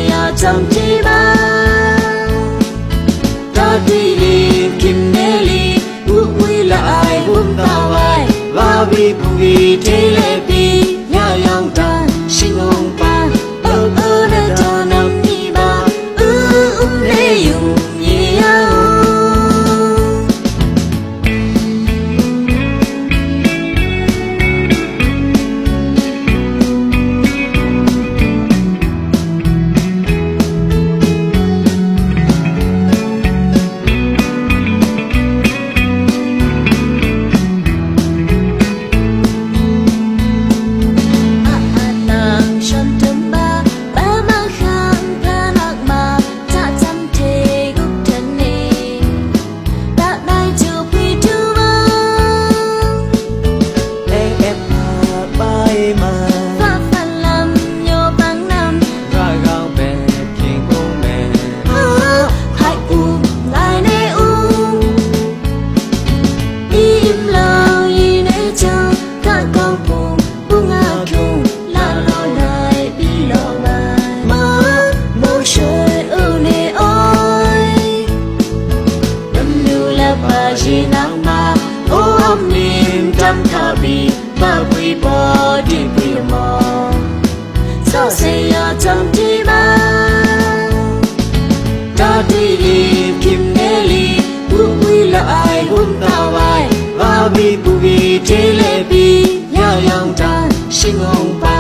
ya chăm chỉ ba ta đi đi kim nê li ước quy lại hôm ta vai và vì bùi thế lệ bi nhà yang ta sinh ông ba để cho năm đi ba lê dùng nhiều ba quy bỏ đi quy mò sao sẽ ya chăm chỉ ba ta đi đi kim nê li ước quy lại hôm ta vai và vì bùi thế lệ bi nhà yang ta sinh ông ba